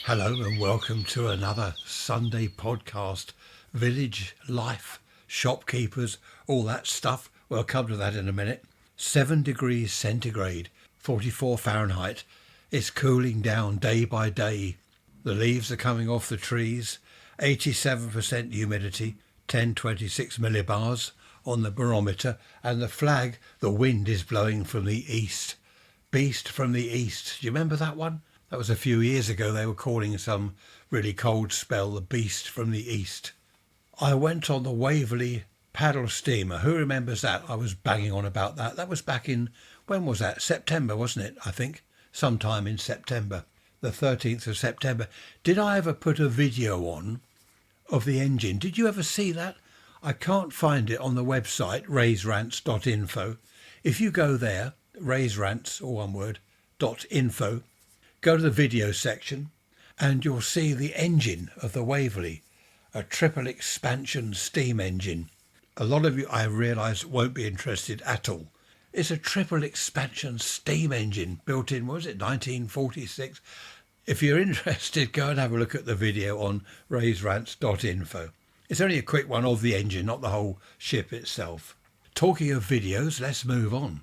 Hello and welcome to another Sunday podcast. Village life, shopkeepers, all that stuff. We'll come to that in a minute. 7 degrees centigrade, 44 Fahrenheit. It's cooling down day by day. The leaves are coming off the trees. 87% humidity, 1026 millibars on the barometer. And the flag, the wind is blowing from the east. Beast from the east. Do you remember that one? That was a few years ago. They were calling some really cold spell the beast from the east. I went on the Waverley paddle steamer. Who remembers that? I was banging on about that. That was back in, when was that? September, wasn't it? I think sometime in September, the 13th of September. Did I ever put a video on of the engine? Did you ever see that? I can't find it on the website, rants.info. If you go there, rants, all one word, .info, go to the video section and you'll see the engine of the Waverley, a triple expansion steam engine. A lot of you, I realise, won't be interested at all. It's a triple expansion steam engine built in, what was it, 1946? If you're interested, go and have a look at the video on rants.info. It's only a quick one of the engine, not the whole ship itself. Talking of videos, let's move on.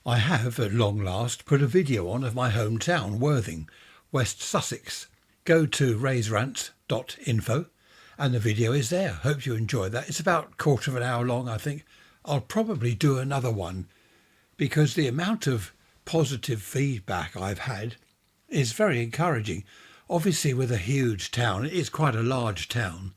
I have, at long last, put a video on of my hometown, Worthing, West Sussex. Go to rants.info and the video is there. Hope you enjoy that. It's about a quarter of an hour long, I think. I'll probably do another one because the amount of positive feedback I've had is very encouraging. Obviously, with a huge town, it is quite a large town.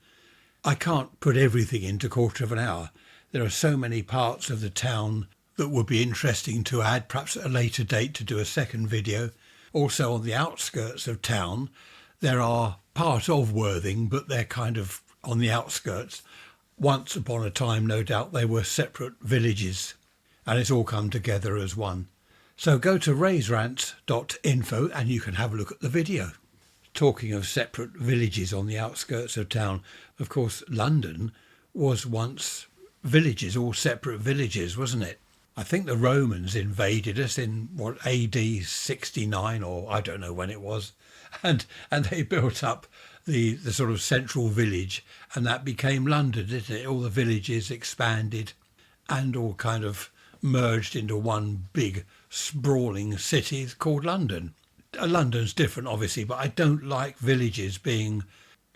I can't put everything into a quarter of an hour. There are so many parts of the town that would be interesting to add, perhaps at a later date to do a second video. Also on the outskirts of town, there are part of Worthing, but they're kind of on the outskirts. Once upon a time, no doubt, they were separate villages, and it's all come together as one. So go to rants.info and you can have a look at the video. Talking of separate villages on the outskirts of town, of course, London was once villages, all separate villages, wasn't it? I think the Romans invaded us in, AD 69, or I don't know when it was, and they built up the sort of central village, and that became London, didn't it? All the villages expanded and all kind of merged into one big sprawling city called London. London's different, obviously, but I don't like villages being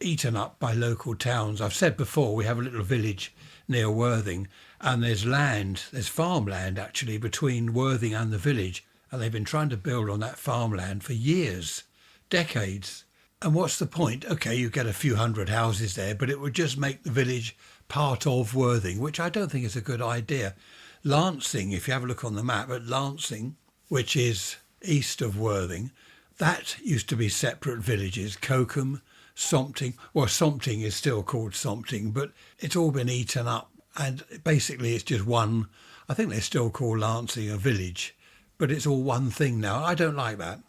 eaten up by local towns. I've said before, we have a little village near Worthing, and there's farmland actually between Worthing and the village, and they've been trying to build on that farmland for years, decades. And what's the point? Okay, you get a few hundred houses there, but it would just make the village part of Worthing, which I don't think is a good idea. Lancing, if you have a look on the map at Lancing, which is east of Worthing, that used to be separate villages. Cockham, Sompting, well, Sompting is still called Sompting, but it's all been eaten up, and basically it's just one. I think they still call Lancing a village, but it's all one thing now. I don't like that.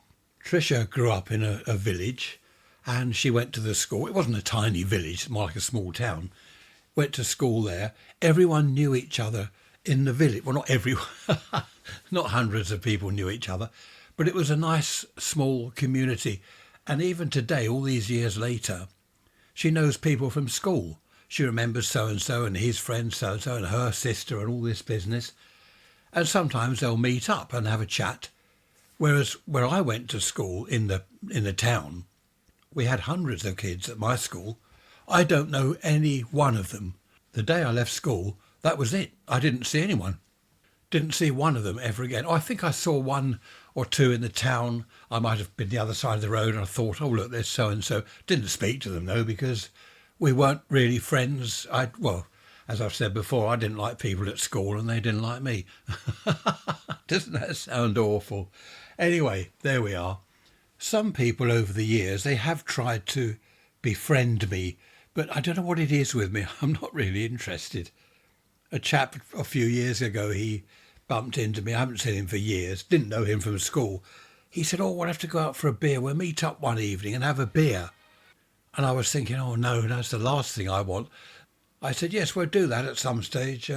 Tricia grew up in a village, and she went to the school. It wasn't a tiny village, more like a small town. Went to school there. Everyone knew each other in the village. Well, not everyone, not hundreds of people knew each other, but it was a nice small community. And even today, all these years later, she knows people from school. She remembers so-and-so and his friend so-and-so and her sister and all this business. And sometimes they'll meet up and have a chat. Whereas where I went to school in the town, we had hundreds of kids at my school. I don't know any one of them. The day I left school, that was it. I didn't see anyone. Didn't see one of them ever again. I think I saw one or two in the town. I might have been the other side of the road and I thought, oh, look, there's so-and-so. Didn't speak to them, though, because we weren't really friends. Well, as I've said before, I didn't like people at school and they didn't like me. Doesn't that sound awful? Anyway, there we are. Some people over the years, they have tried to befriend me, but I don't know what it is with me. I'm not really interested. A chap a few years ago, he bumped into me. I haven't seen him for years, didn't know him from school. He said, oh, we'll have to go out for a beer. We'll meet up one evening and have a beer. And I was thinking, oh, no, that's the last thing I want. I said, yes, we'll do that at some stage.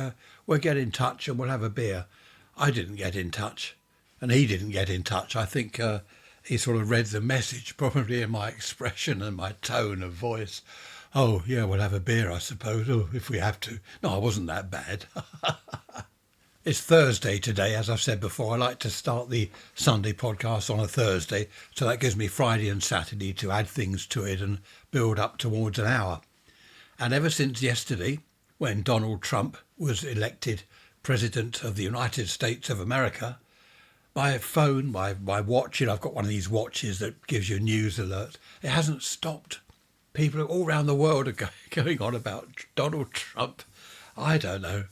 We'll get in touch and we'll have a beer. I didn't get in touch and he didn't get in touch. I think he sort of read the message, probably in my expression and my tone of voice. Oh, yeah, we'll have a beer, I suppose, oh, if we have to. No, I wasn't that bad. It's Thursday today, as I've said before. I like to start the Sunday podcast on a Thursday, so that gives me Friday and Saturday to add things to it and build up towards an hour. And ever since yesterday, when Donald Trump was elected President of the United States of America, my phone, my watch, I've got one of these watches that gives you news alerts, it hasn't stopped. People all around the world are going on about Donald Trump. I don't know.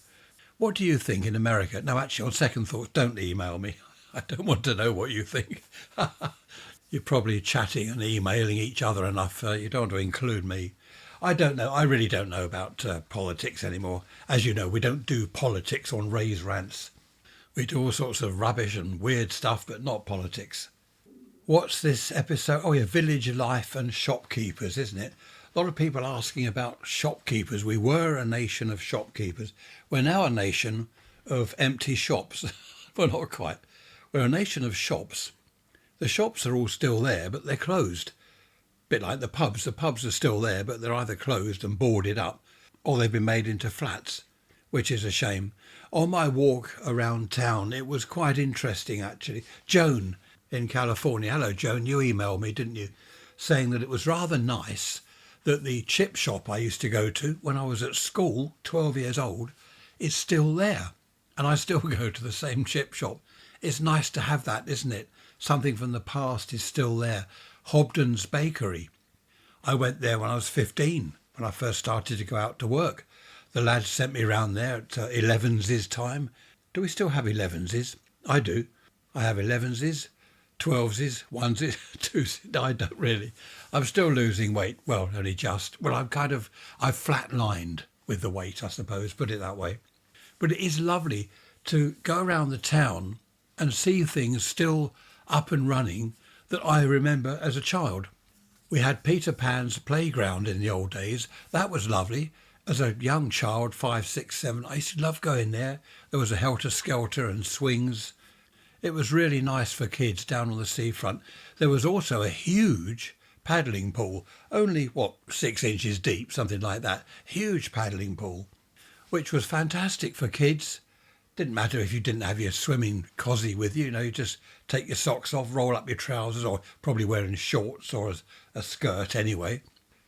What do you think in America? No, actually, on second thoughts, don't email me. I don't want to know what you think. You're probably chatting and emailing each other enough. You don't want to include me. I don't know. I really don't know about politics anymore. As you know, we don't do politics on Ray's Rants. We do all sorts of rubbish and weird stuff, but not politics. What's this episode? Oh, yeah, village life and shopkeepers, isn't it? A lot of people asking about shopkeepers. We were a nation of shopkeepers. We're now a nation of empty shops. Well, not quite. We're a nation of shops. The shops are all still there, but they're closed. A bit like the pubs. The pubs are still there, but they're either closed and boarded up, or they've been made into flats, which is a shame. On my walk around town, it was quite interesting, actually. Joan in California. Hello, Joan. You emailed me, didn't you? Saying that it was rather nice that the chip shop I used to go to when I was at school, 12 years old, is still there. And I still go to the same chip shop. It's nice to have that, isn't it? Something from the past is still there. Hobden's Bakery. I went there when I was 15, when I first started to go out to work. The lads sent me round there at 11's time. Do we still have 11's? I do. I have 11's. 12's, 1's, 2's. No, I don't really. I'm still losing weight. Well, only just. Well, I've flatlined with the weight, I suppose, put it that way. But it is lovely to go around the town and see things still up and running that I remember as a child. We had Peter Pan's playground in the old days. That was lovely. As a young child, 5, 6, 7, I used to love going there. There was a helter-skelter and swings. It was really nice for kids down on the seafront. There was also a huge paddling pool, only, 6 inches deep, something like that. Huge paddling pool, which was fantastic for kids. Didn't matter if you didn't have your swimming cosy with you, you just take your socks off, roll up your trousers, or probably wearing shorts or a skirt anyway.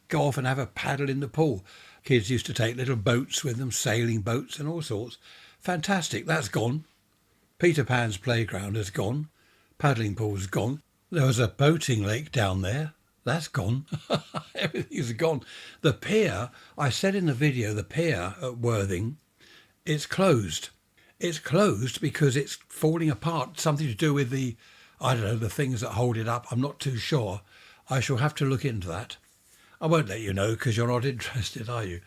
Go off and have a paddle in the pool. Kids used to take little boats with them, sailing boats and all sorts. Fantastic, that's gone. Peter Pan's playground has gone. Paddling pool's gone. There was a boating lake down there. That's gone. Everything's gone. The pier, I said in the video, the pier at Worthing, it's closed. It's closed because it's falling apart. Something to do with the things that hold it up. I'm not too sure. I shall have to look into that. I won't let you know because you're not interested, are you?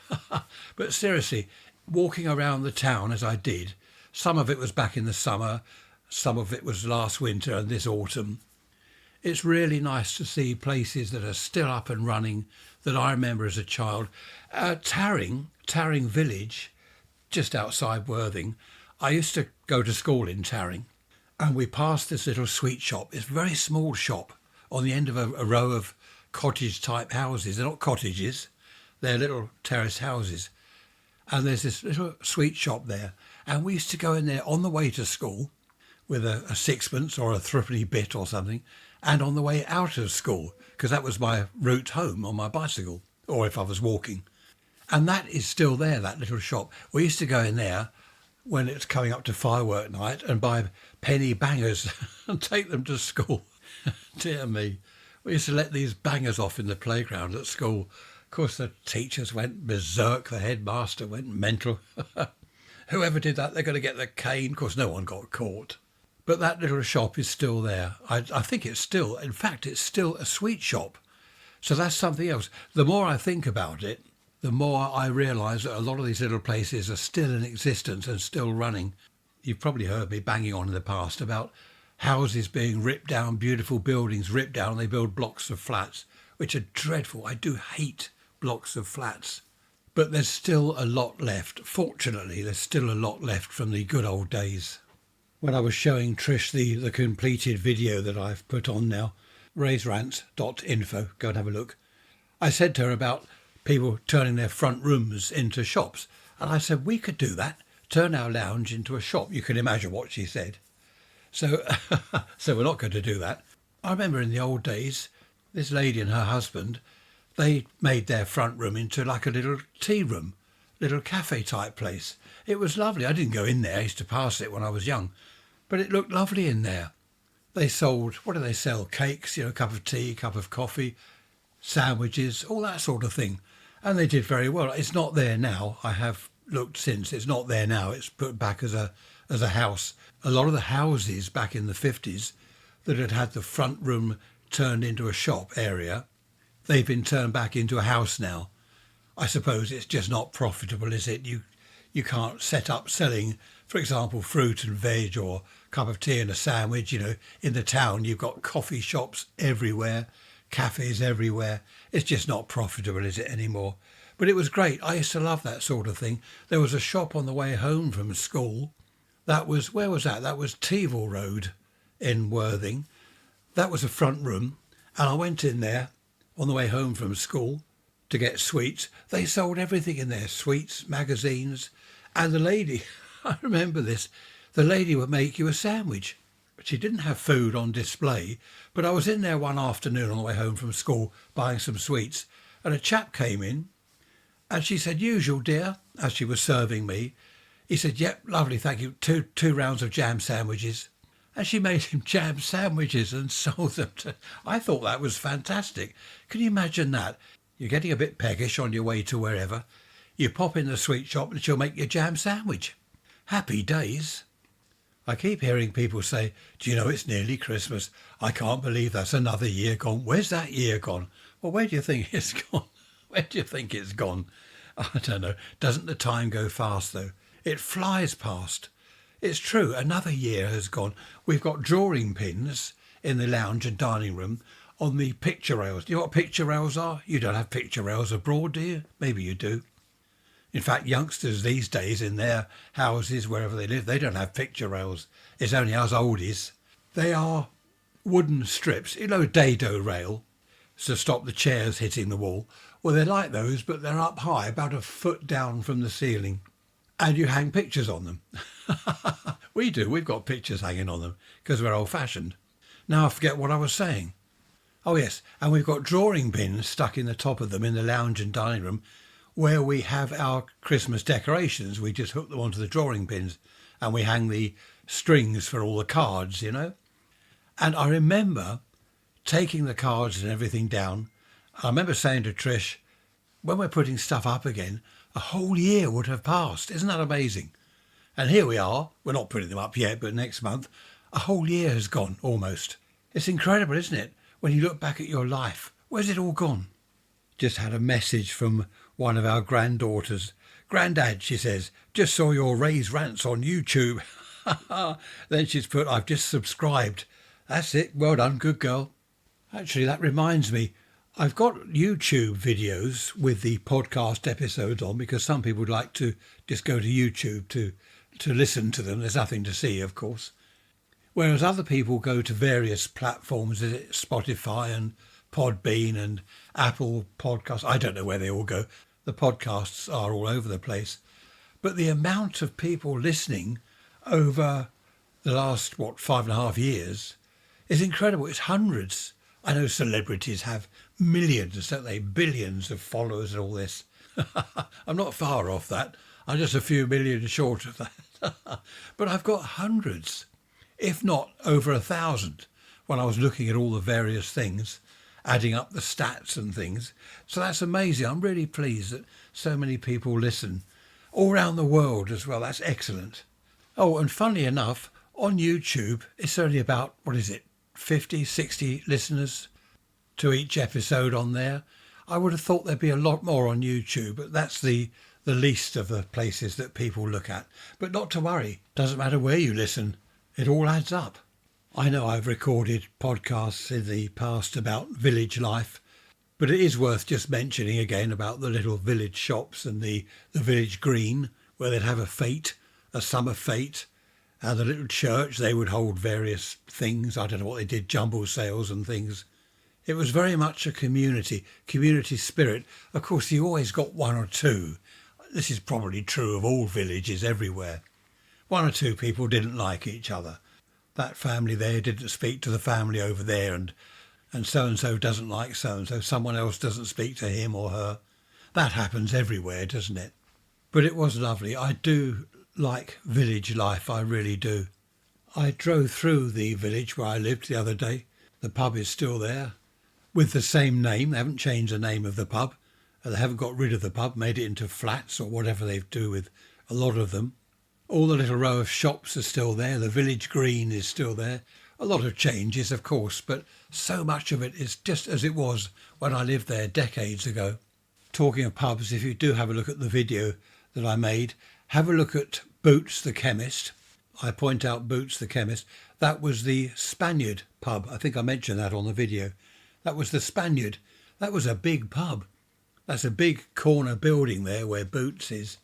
But seriously, walking around the town as I did, some of it was back in the summer, some of it was last winter and this autumn. It's really nice to see places that are still up and running that I remember as a child. Tarring Village, just outside Worthing. I used to go to school in Tarring and we passed this little sweet shop. It's a very small shop on the end of a row of cottage-type houses. They're not cottages, they're little terrace houses. And there's this little sweet shop there. And we used to go in there on the way to school with a sixpence or a threepenny bit or something, and on the way out of school, because that was my route home on my bicycle, or if I was walking. And that is still there, that little shop. We used to go in there when it's coming up to firework night and buy penny bangers and take them to school. Dear me. We used to let these bangers off in the playground at school. Of course, the teachers went berserk, the headmaster went mental. Whoever did that, they're going to get the cane. Of course, no one got caught. But that little shop is still there. I think it's still a sweet shop. So that's something else. The more I think about it, the more I realise that a lot of these little places are still in existence and still running. You've probably heard me banging on in the past about houses being ripped down, beautiful buildings ripped down, and they build blocks of flats, which are dreadful. I do hate blocks of flats. But there's still a lot left. Fortunately, there's still a lot left from the good old days. When I was showing Trish the completed video that I've put on now, raiserants.info. Go and have a look. I said to her about people turning their front rooms into shops. And I said, we could do that. Turn our lounge into a shop. You can imagine what she said. So, so we're not going to do that. I remember in the old days, this lady and her husband, they made their front room into like a little tea room, little cafe type place. It was lovely. I didn't go in there. I used to pass it when I was young. But it looked lovely in there. They sold, what do they sell? Cakes, a cup of tea, cup of coffee, sandwiches, all that sort of thing. And they did very well. It's not there now. I have looked since. It's not there now. It's put back as a house. A lot of the houses back in the 50s that had the front room turned into a shop area, they've been turned back into a house now. I suppose it's just not profitable, is it? You can't set up selling, for example, fruit and veg or a cup of tea and a sandwich. In the town, you've got coffee shops everywhere, cafes everywhere. It's just not profitable, is it, anymore? But it was great. I used to love that sort of thing. There was a shop on the way home from school. That was, where was that? That was Tevill Road in Worthing. That was a front room. And I went in there on the way home from school to get sweets. They sold everything in there, sweets, magazines. And the lady, I remember this, the lady would make you a sandwich. She didn't have food on display, but I was in there one afternoon on the way home from school buying some sweets, and a chap came in and she said, usual dear, as she was serving me. He said, yep, lovely, thank you, two rounds of jam sandwiches. And she made him jam sandwiches and sold them to... I thought that was fantastic. Can you imagine that? You're getting a bit peckish on your way to wherever. You pop in the sweet shop and she'll make you a jam sandwich. Happy days. I keep hearing people say, do you know it's nearly Christmas? I can't believe that's another year gone. Where's that year gone? Well, where do you think it's gone? Where do you think it's gone? I don't know. Doesn't the time go fast, though? It flies past. It's true, another year has gone. We've got drawing pins in the lounge and dining room on the picture rails. Do you know what picture rails are? You don't have picture rails abroad, do you? Maybe you do. In fact, youngsters these days in their houses, wherever they live, they don't have picture rails. It's only us oldies. They are wooden strips, dado rail, to stop the chairs hitting the wall. Well, they're like those, but they're up high, about a foot down from the ceiling. And you hang pictures on them. We do. We've got pictures hanging on them because we're old-fashioned. Now I forget what I was saying. Oh, yes. And we've got drawing pins stuck in the top of them in the lounge and dining room where we have our Christmas decorations. We just hook them onto the drawing pins and we hang the strings for all the cards, And I remember taking the cards and everything down. I remember saying to Trish, when we're putting stuff up again, a whole year would have passed. Isn't that amazing? And here we are. We're not putting them up yet, but next month, a whole year has gone almost. It's incredible, isn't it? When you look back at your life, where's it all gone? Just had a message from one of our granddaughters. Grandad, she says, just saw your Ray's Rants on YouTube. Then she's put, I've just subscribed. That's it. Well done. Good girl. Actually, that reminds me. I've got YouTube videos with the podcast episodes on because some people would like to just go to YouTube to listen to them. There's nothing to see, of course. Whereas other people go to various platforms, is it Spotify and Podbean and Apple Podcasts. I don't know where they all go. The podcasts are all over the place. But the amount of people listening over the last, 5.5 years is incredible. It's hundreds. I know celebrities have millions, don't they? Billions of followers and all this. I'm not far off that. I'm just a few million short of that. But I've got hundreds, if not over 1,000, when I was looking at all the various things, adding up the stats and things. So that's amazing. I'm really pleased that so many people listen all around the world as well. That's excellent. Oh, and funnily enough, on YouTube, it's only about, 50, 60 listeners to each episode on there. I would have thought there'd be a lot more on YouTube, but that's the least of the places that people look at. But not to worry, doesn't matter where you listen, it all adds up. I know I've recorded podcasts in the past about village life, but it is worth just mentioning again about the little village shops and the village green where they'd have a fete, a summer fete. And the little church, they would hold various things. I don't know what they did, jumble sales and things. It was very much a community spirit. Of course, you always got one or two. This is probably true of all villages everywhere. One or two people didn't like each other. That family there didn't speak to the family over there, and so doesn't like so-and-so. Someone else doesn't speak to him or her. That happens everywhere, doesn't it? But it was lovely. I do like village life, I really do. I drove through the village where I lived the other day. The pub is still there, with the same name. They haven't changed the name of the pub. They haven't got rid of the pub, made it into flats or whatever they do with a lot of them. All the little row of shops are still there. The village green is still there. A lot of changes, of course, but so much of it is just as it was when I lived there decades ago. Talking of pubs, if you do have a look at the video that I made, have a look at Boots the Chemist. I point out Boots the Chemist. That was the Spaniard pub. I think I mentioned that on the video. That was the Spaniard. That was a big pub. That's a big corner building there where Boots is.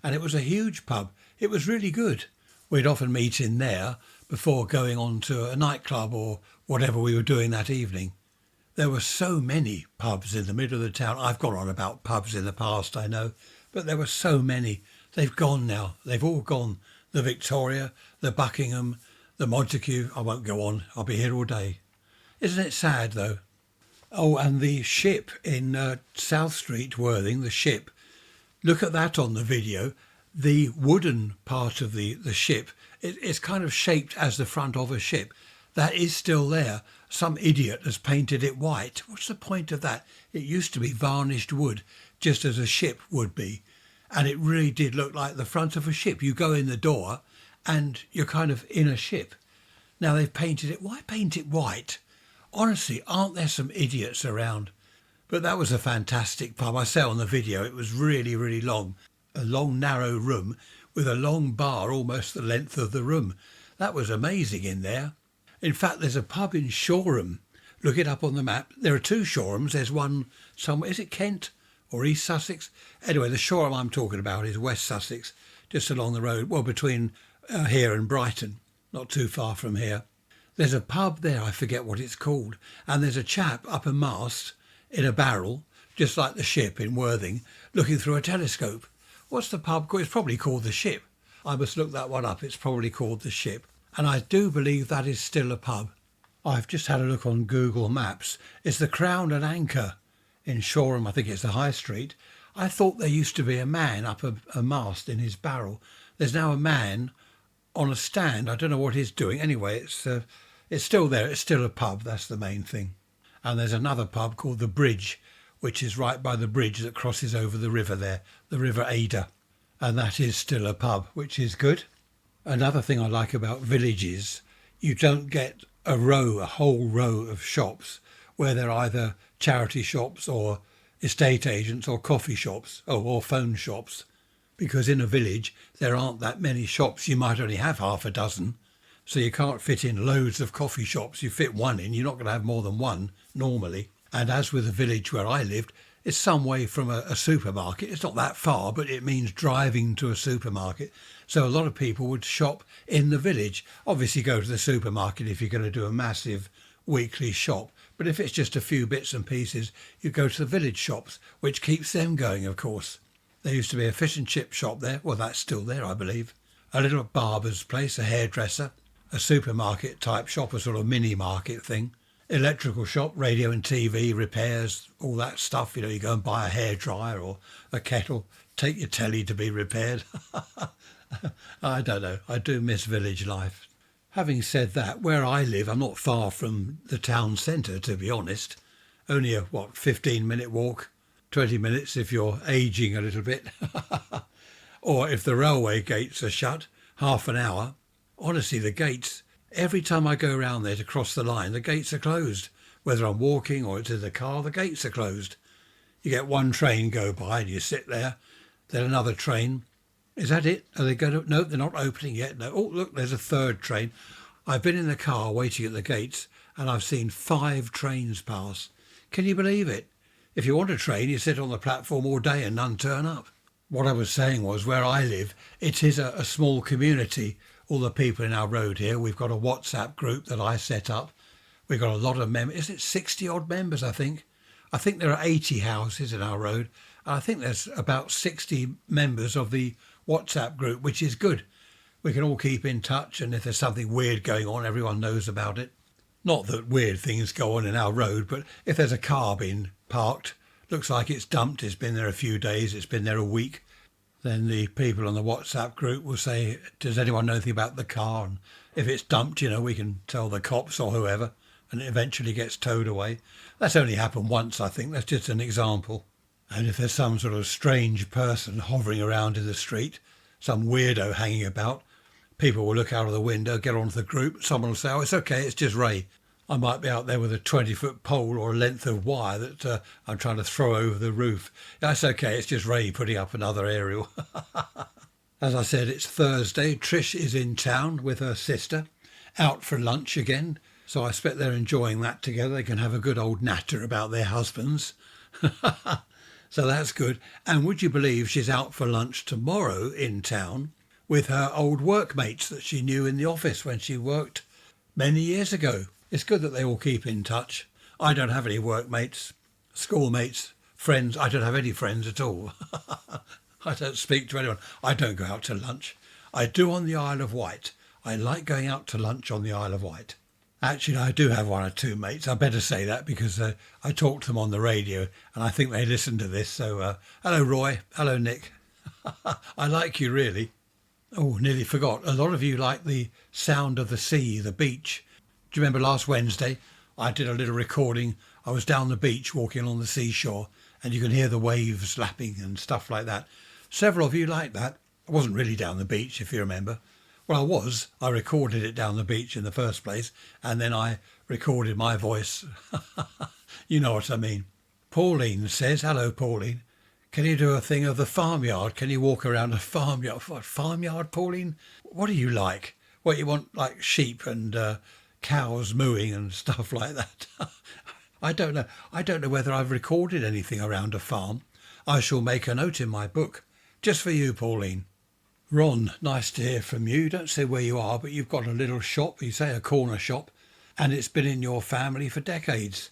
And it was a huge pub. It was really good. We'd often meet in there before going on to a nightclub or whatever we were doing that evening. There were so many pubs in the middle of the town. I've gone on about pubs in the past, I know, but there were so many. They've gone now. They've all gone. The Victoria, the Buckingham, the Montague. I won't go on. I'll be here all day. Isn't it sad, though? Oh, and the Ship in South Street, Worthing, the Ship. Look at that on the video. The wooden part of the ship, it's kind of shaped as the front of a ship. That is still there. Some idiot has painted it white. What's the point of that? It used to be varnished wood, just as a ship would be. And it really did look like the front of a ship. You go in the door and you're kind of in a ship. Now they've painted it. Why paint it white? Honestly, aren't there some idiots around? But that was a fantastic pub. I say on the video, it was really, really long. A long, narrow room with a long bar almost the length of the room. That was amazing in there. In fact, there's a pub in Shoreham. Look it up on the map. There are two Shorehams. There's one somewhere. Is it Kent or East Sussex? Anyway, the Shoreham I'm talking about is West Sussex, just along the road, well, between here and Brighton, not too far from here. There's a pub there, I forget what it's called, and there's a chap up a mast in a barrel, just like the Ship in Worthing, looking through a telescope. What's the pub called? It's probably called the Ship. I must look that one up. It's probably called the Ship. And I do believe that is still a pub. I've just had a look on Google Maps. It's the Crown and Anchor in Shoreham. I think it's the High Street. I thought there used to be a man up a mast in his barrel. There's now a man on a stand. I don't know what he's doing. Anyway, it's still there. It's still a pub. That's the main thing. And there's another pub called The Bridge, which is right by the bridge that crosses over the river there, the River Ada. And that is still a pub, which is good. Another thing I like about villages, you don't get a whole row of shops where they're either charity shops or estate agents or coffee shops or phone shops. Because in a village, there aren't that many shops. You might only have half a dozen. So you can't fit in loads of coffee shops. You fit one in, you're not going to have more than one normally. And as with the village where I lived, it's some way from a supermarket. It's not that far, but it means driving to a supermarket. So a lot of people would shop in the village. Obviously go to the supermarket if you're going to do a massive weekly shop. But if it's just a few bits and pieces, you go to the village shops, which keeps them going, of course. There used to be a fish and chip shop there. Well, that's still there, I believe. A little barber's place, a hairdresser, a supermarket type shop, a sort of mini market thing. Electrical shop, radio and TV, repairs, all that stuff. You know, you go and buy a hairdryer or a kettle, take your telly to be repaired. I don't know. I do miss village life. Having said that, where I live, I'm not far from the town centre, to be honest. Only a, 15-minute walk, 20 minutes if you're ageing a little bit. Or if the railway gates are shut, half an hour. Honestly, the gates, every time I go around there to cross the line, the gates are closed. Whether I'm walking or it's in the car, the gates are closed. You get one train go by and you sit there, then another train. Is that it? Are they going to? No, they're not opening yet. No. Oh, look, there's a third train. I've been in the car waiting at the gates and I've seen 5 trains pass. Can you believe it? If you want a train, you sit on the platform all day and none turn up. What I was saying was, where I live, it is a small community. All the people in our road here, we've got a WhatsApp group that I set up, We've got a lot of members. Is it 60 odd members, I think? I think there are 80 houses in our road. And I think there's about 60 members of the WhatsApp group, which is good. We can all keep in touch, and if there's something weird going on, everyone knows about it. Not that weird things go on in our road, but if there's a car being parked, looks like it's dumped, it's been there a few days, it's been there a week, then the people on the WhatsApp group will say, does anyone know anything about the car? And if it's dumped, we can tell the cops or whoever, and it eventually gets towed away. That's only happened once, I think. That's just an example. And if there's some sort of strange person hovering around in the street, some weirdo hanging about, people will look out of the window, get onto the group. Someone will say, oh, it's okay, it's just Ray. I might be out there with a 20-foot pole or a length of wire that I'm trying to throw over the roof. That's okay, it's just Ray putting up another aerial. As I said, it's Thursday. Trish is in town with her sister, out for lunch again. So I expect they're enjoying that together. They can have a good old natter about their husbands. So that's good. And would you believe she's out for lunch tomorrow in town with her old workmates that she knew in the office when she worked many years ago. It's good that they all keep in touch. I don't have any workmates, schoolmates, friends. I don't have any friends at all. I don't speak to anyone. I don't go out to lunch. I do on the Isle of Wight. I like going out to lunch on the Isle of Wight. Actually, I do have one or two mates. I better say that because I talk to them on the radio and I think they listen to this. So, hello, Roy. Hello, Nick. I like you, really. Oh, nearly forgot. A lot of you like the sound of the sea, the beach. Do you remember last Wednesday? I did a little recording. I was down the beach walking along the seashore and you can hear the waves lapping and stuff like that. Several of you like that. I wasn't really down the beach, if you remember. Well, I was. I recorded it down the beach in the first place, and then I recorded my voice. You know what I mean. Pauline says, hello, Pauline. Can you do a thing of the farmyard? Can you walk around a farmyard? What, farmyard, Pauline? What do you like? What, you want like sheep and cows mooing and stuff like that? I don't know. I don't know whether I've recorded anything around a farm. I shall make a note in my book. Just for you, Pauline. Ron, nice to hear from you. Don't say where you are, but you've got a little shop, you say a corner shop, and it's been in your family for decades.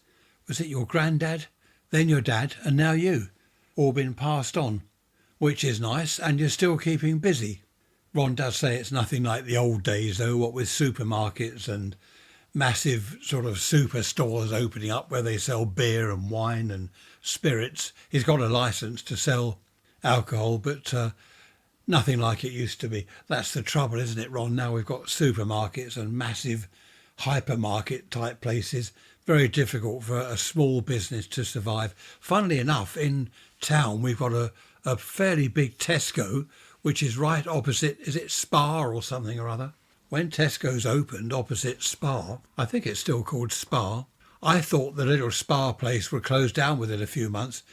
Was it your granddad, then your dad, and now you? All been passed on, which is nice, and you're still keeping busy. Ron does say it's nothing like the old days, though, what with supermarkets and massive sort of super stores opening up where they sell beer and wine and spirits. He's got a licence to sell alcohol, but nothing like it used to be. That's the trouble, isn't it, Ron? Now we've got supermarkets and massive hypermarket type places. Very difficult for a small business to survive. Funnily enough, in town we've got a fairly big Tesco, which is right opposite, is it Spa or something or other? When Tesco's opened opposite Spa, I think it's still called Spa, I thought the little Spa place would close down within a few months.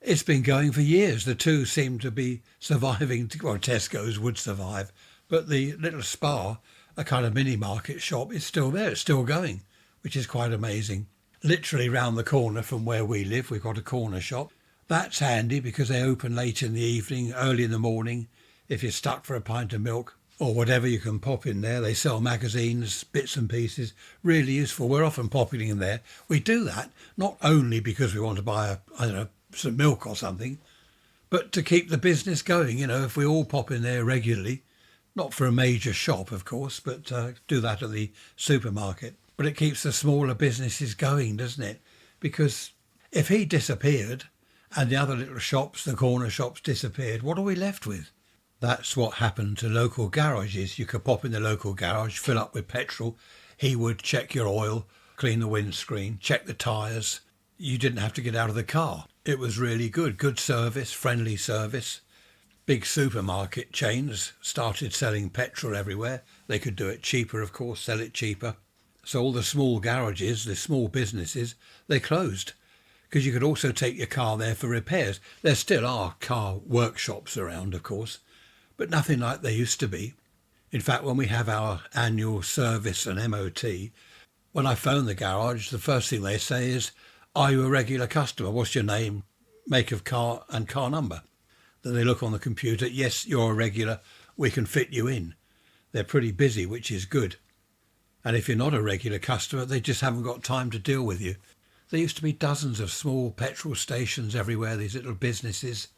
It's been going for years. The two seem to be surviving. Well, Tesco's would survive, but the little Spa, a kind of mini market shop, is still there. It's still going, which is quite amazing. Literally round the corner from where we live, we've got a corner shop. That's handy because they open late in the evening, early in the morning. If you're stuck for a pint of milk or whatever, you can pop in there. They sell magazines, bits and pieces. Really useful. We're often popping in there. We do that not only because we want to buy some milk or something, but to keep the business going. If we all pop in there regularly, not for a major shop, of course, but do that at the supermarket. But it keeps the smaller businesses going, doesn't it? Because if he disappeared and the other little shops, the corner shops, disappeared, what are we left with? That's what happened to local garages. You could pop in the local garage, fill up with petrol. He would check your oil, clean the windscreen, check the tyres. You didn't have to get out of the car. It was really good. Good service, friendly service. Big supermarket chains started selling petrol everywhere. They could do it cheaper, of course, sell it cheaper. So all the small garages, the small businesses, they closed because you could also take your car there for repairs. There still are car workshops around, of course, but nothing like they used to be. In fact, when we have our annual service and MOT, when I phone the garage, the first thing they say is, are you a regular customer? What's your name, make of car and car number? Then they look on the computer. Yes, you're a regular. We can fit you in. They're pretty busy, which is good. And if you're not a regular customer, they just haven't got time to deal with you. There used to be dozens of small petrol stations everywhere, these little businesses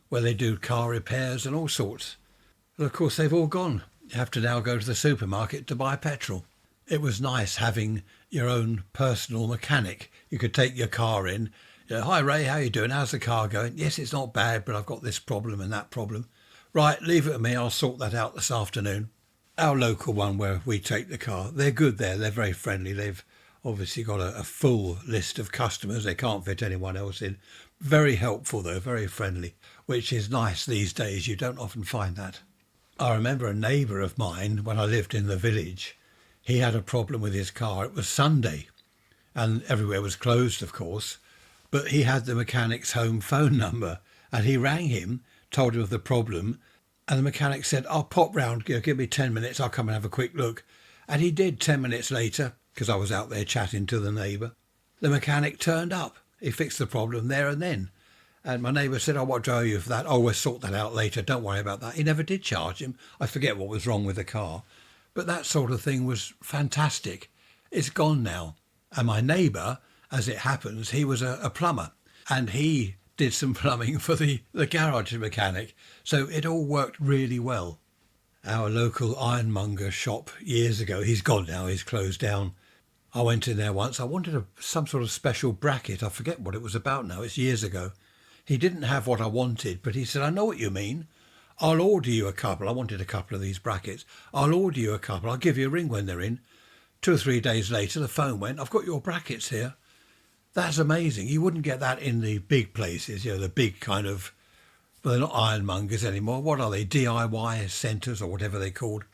where they do car repairs and all sorts. And of course, they've all gone. You have to now go to the supermarket to buy petrol. It was nice having your own personal mechanic. You could take your car in. Hi Ray, how you doing? How's the car going? Yes, it's not bad, but I've got this problem and that problem. Right, leave it to me. I'll sort that out this afternoon. Our local one where we take the car, they're good there. They're very friendly. They've obviously got a full list of customers. They can't fit anyone else in. Very helpful though, very friendly, which is nice these days. You don't often find that. I remember a neighbour of mine when I lived in the village. He had a problem with his car. It was Sunday and everywhere was closed, of course, but he had the mechanic's home phone number and he rang him, told him of the problem, and the mechanic said, I'll pop round, give me 10 minutes, I'll come and have a quick look. And he did 10 minutes later, because I was out there chatting to the neighbour. The mechanic turned up. He fixed the problem there and then. And my neighbour said, what do I owe you for that? Oh, we'll sort that out later, don't worry about that. He never did charge him. I forget what was wrong with the car. But that sort of thing was fantastic. It's gone now. And my neighbour, as it happens, he was a plumber. And he did some plumbing for the garage mechanic. So it all worked really well. Our local ironmonger shop years ago, he's gone now, he's closed down. I went in there once. I wanted some sort of special bracket. I forget what it was about now. It's years ago. He didn't have what I wanted, but he said, I know what you mean. I'll order you a couple. I wanted a couple of these brackets. I'll order you a couple. I'll give you a ring when they're in. 2 or 3 days later, the phone went, I've got your brackets here. That's amazing. You wouldn't get that in the big places, the big kind of, well, they're not ironmongers anymore. What are they? DIY centres or whatever they're called.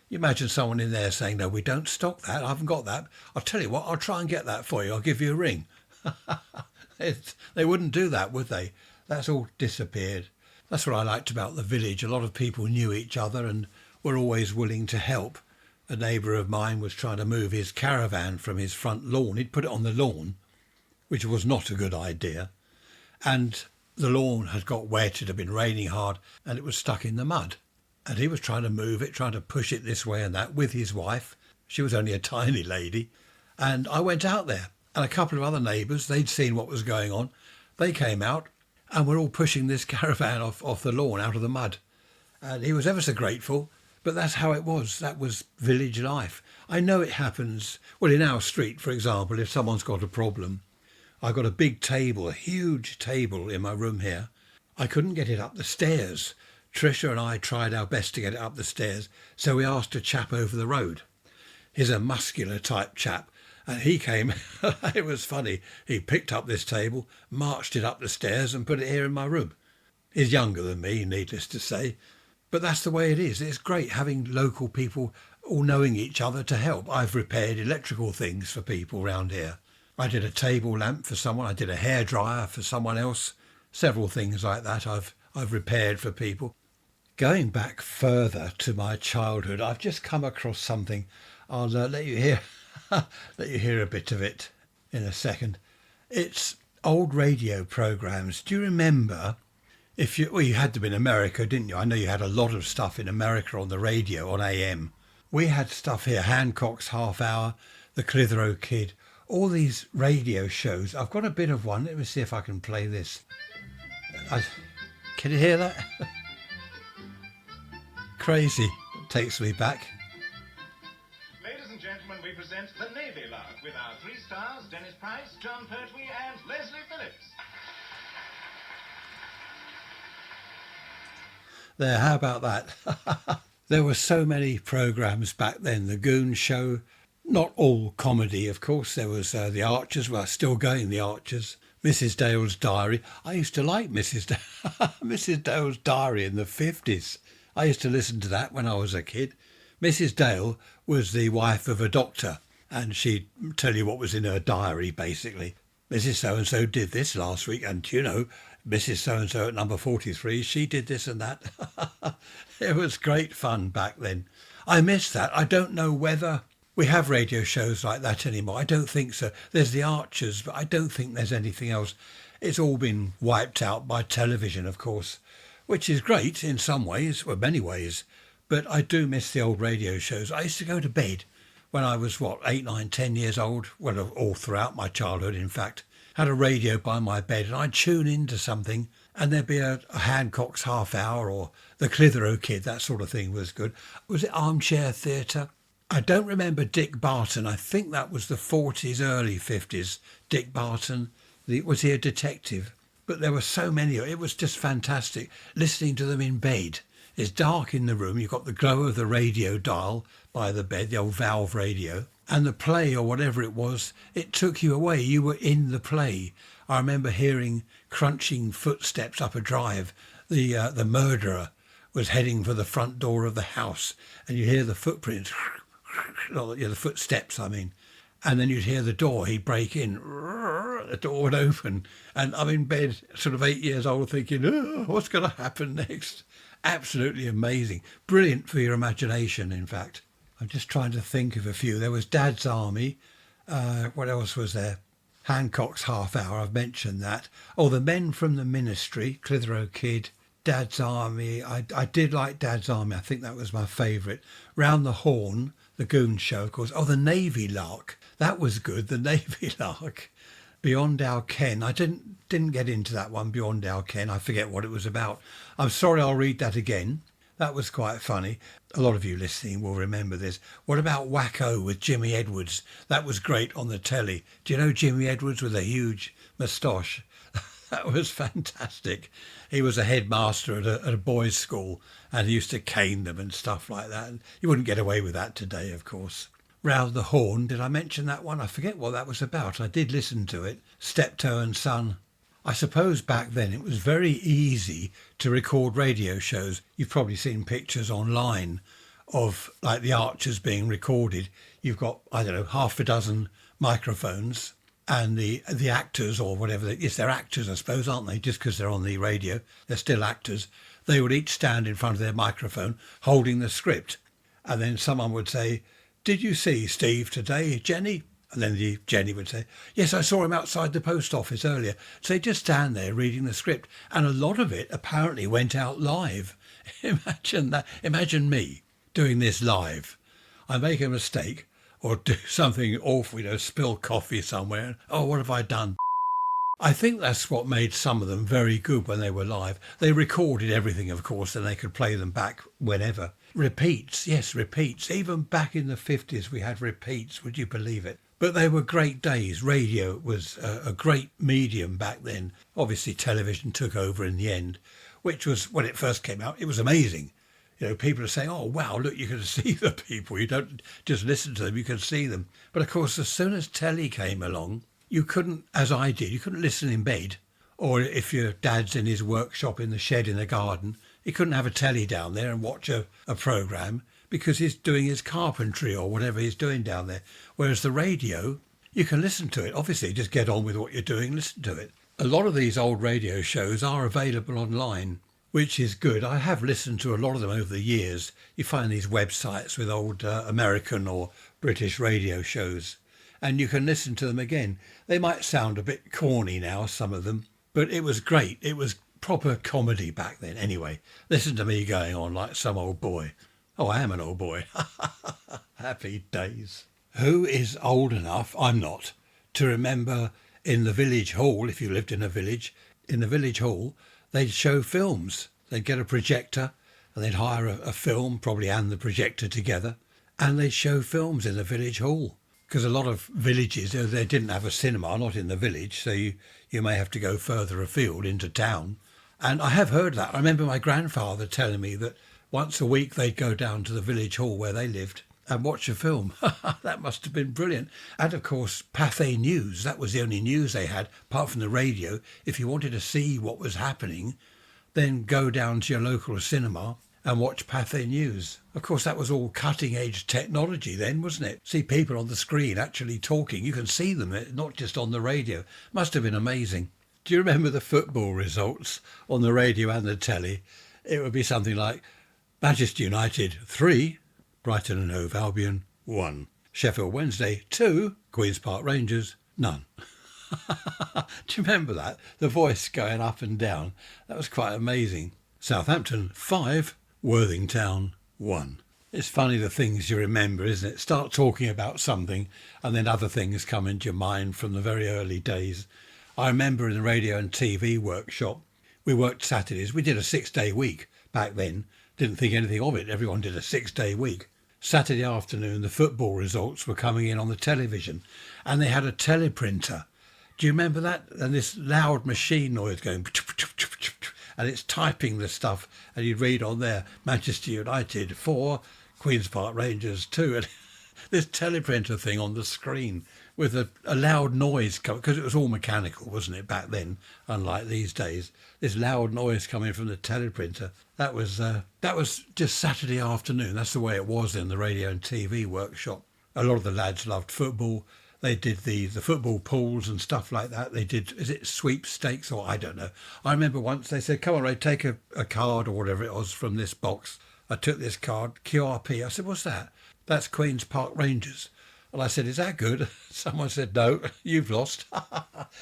You imagine someone in there saying, no, we don't stock that. I haven't got that. I'll tell you what, I'll try and get that for you. I'll give you a ring. They wouldn't do that, would they? That's all disappeared. That's what I liked about the village. A lot of people knew each other and were always willing to help. A neighbour of mine was trying to move his caravan from his front lawn. He'd put it on the lawn, which was not a good idea. And the lawn had got wet, it had been raining hard, and it was stuck in the mud. And he was trying to move it, trying to push it this way and that with his wife. She was only a tiny lady. And I went out there, and a couple of other neighbours, they'd seen what was going on. They came out, and were all pushing this caravan off the lawn, out of the mud. And he was ever so grateful, but that's how it was. That was village life. I know it happens, well, in our street, for example, if someone's got a problem. I've got a big table, a huge table in my room here. I couldn't get it up the stairs. Tricia and I tried our best to get it up the stairs, so we asked a chap over the road. He's a muscular type chap, and he came. It was funny. He picked up this table, marched it up the stairs and put it here in my room. He's younger than me, needless to say, but that's the way it is. It's great having local people all knowing each other to help. I've repaired electrical things for people round here. I did a table lamp for someone. I did a hairdryer for someone else. Several things like that I've repaired for people. Going back further to my childhood, I've just come across something. I'll let you hear let you hear a bit of it in a second. It's old radio programmes. Do you remember? You had them in America, didn't you? I know you had a lot of stuff in America on the radio on AM. We had stuff here, Handcock's Half Hour, the Clitheroe Kid, all these radio shows. I've got a bit of one. Let me see if I can play this. Can you hear that? Crazy. It takes me back. Ladies and gentlemen, we present the Navy Lark with our 3 stars, Dennis Price, John Pertwee and Leslie Phillips. There, how about that? There were so many programmes back then. The Goon Show, not all comedy, of course. There was The Archers, well, still going, The Archers. Mrs. Dale's Diary. I used to like Mrs. Dale's Diary in the 50s. I used to listen to that when I was a kid. Mrs. Dale was the wife of a doctor, and she'd tell you what was in her diary, basically. Mrs. So-and-so did this last week, and Mrs. So-and-so at number 43, she did this and that. It was great fun back then. I miss that. I don't know whether we have radio shows like that anymore. I don't think so. There's The Archers, but I don't think there's anything else. It's all been wiped out by television, of course, which is great in some ways, or many ways. But I do miss the old radio shows. I used to go to bed when I was, 8, 9, 10 years old, well, all throughout my childhood, in fact, had a radio by my bed and I'd tune into something and there'd be a Handcock's Half Hour or the Clitheroe Kid, that sort of thing was good. Was it Armchair Theatre? I don't remember Dick Barton. I think that was the 40s, early 50s. Dick Barton, was he a detective? But there were so many. It was just fantastic listening to them in bed. It's dark in the room. You've got the glow of the radio dial by the bed, the old valve radio. And the play or whatever it was, it took you away. You were in the play. I remember hearing crunching footsteps up a drive. The murderer was heading for the front door of the house. And you hear the footprints, the footsteps, I mean. And then you'd hear the door, he'd break in, the door would open. And I'm in bed, sort of 8 years old, thinking, oh, what's going to happen next? Absolutely amazing. Brilliant for your imagination, in fact. I'm just trying to think of a few. There was Dad's Army. What else was there? Handcock's Half Hour, I've mentioned that. Oh, The Men from the Ministry, Clitheroe Kid, Dad's Army. I did like Dad's Army. I think that was my favourite. Round the Horn, the Goon Show, of course. Oh, the Navy Lark. That was good, the Navy Lark. Beyond Our Ken. I didn't get into that one, Beyond Our Ken. I forget what it was about. I'm sorry, I'll read that again. That was quite funny. A lot of you listening will remember this. What about Wacko with Jimmy Edwards? That was great on the telly. Do you know Jimmy Edwards with a huge moustache? That was fantastic. He was a headmaster at a boys' school and he used to cane them and stuff like that. And you wouldn't get away with that today, of course. Round the Horn, did I mention that one? I forget what that was about. I did listen to it. Steptoe and Son. I suppose back then it was very easy to record radio shows. You've probably seen pictures online of like the Archers being recorded. You've got, I don't know, half a dozen microphones and the actors or whatever. Yes, they're actors, I suppose, aren't they? Just because they're on the radio, they're still actors. They would each stand in front of their microphone holding the script. And then someone would say, "Did you see Steve today, Jenny?" And then Jenny would say, "Yes, I saw him outside the post office earlier." So they just stand there reading the script. And a lot of it apparently went out live. Imagine that. Imagine me doing this live. I make a mistake or do something awful, spill coffee somewhere. Oh, what have I done? I think that's what made some of them very good when they were live. They recorded everything, of course, and they could play them back whenever. Repeats, yes, repeats. Even back in the 50s, we had repeats. Would you believe it? But they were great days. Radio was a great medium back then. Obviously, television took over in the end, which was, when it first came out, it was amazing. People are saying, oh, wow, look, you can see the people. You don't just listen to them, you can see them. But, of course, as soon as telly came along, you couldn't, as I did, you couldn't listen in bed. Or if your dad's in his workshop in the shed in the garden, he couldn't have a telly down there and watch a programme because he's doing his carpentry or whatever he's doing down there. Whereas the radio, you can listen to it. Obviously, just get on with what you're doing, listen to it. A lot of these old radio shows are available online, which is good. I have listened to a lot of them over the years. You find these websites with old American or British radio shows, and you can listen to them again. They might sound a bit corny now, some of them, but it was great. It was proper comedy back then. Anyway, listen to me going on like some old boy. Oh, I am an old boy. Happy days. Who is old enough, I'm not, to remember in the village hall, if you lived in a village, in the village hall, they'd show films. They'd get a projector and they'd hire a film, probably and the projector together, and they'd show films in the village hall. Because a lot of villages, they didn't have a cinema, not in the village, so you may have to go further afield into town. And I have heard that. I remember my grandfather telling me that once a week they'd go down to the village hall where they lived and watch a film. That must have been brilliant. And of course, Pathé News, that was the only news they had, apart from the radio. If you wanted to see what was happening, then go down to your local cinema and watch Pathé News. Of course, that was all cutting-edge technology then, wasn't it? See people on the screen actually talking. You can see them, not just on the radio. Must have been amazing. Do you remember the football results on the radio and the telly? It would be something like Manchester United 3, Brighton and Hove Albion 1, Sheffield Wednesday 2, Queen's Park Rangers none. Do you remember that? The voice going up and down. That was quite amazing. Southampton 5, Worthing Town 1. It's funny the things you remember, isn't it? Start talking about something and then other things come into your mind from the very early days. I remember in the radio and TV workshop, we worked Saturdays. We did a 6-day week back then. Didn't think anything of it. Everyone did a 6-day week. Saturday afternoon, the football results were coming in on the television and they had a teleprinter. Do you remember that? And this loud machine noise going, and it's typing the stuff, and you'd read on there, Manchester United 4, Queen's Park Rangers 2, and this teleprinter thing on the screen with a loud noise coming, because it was all mechanical, wasn't it, back then, unlike these days. This loud noise coming from the teleprinter, that was just Saturday afternoon. That's the way it was in the radio and TV workshop. A lot of the lads loved football. They did the football pools and stuff like that. They did, is it sweepstakes or I don't know. I remember once they said, come on, Ray, take a card or whatever it was from this box. I took this card, QRP. I said, what's that? That's Queen's Park Rangers. And I said, is that good? Someone said, no, you've lost.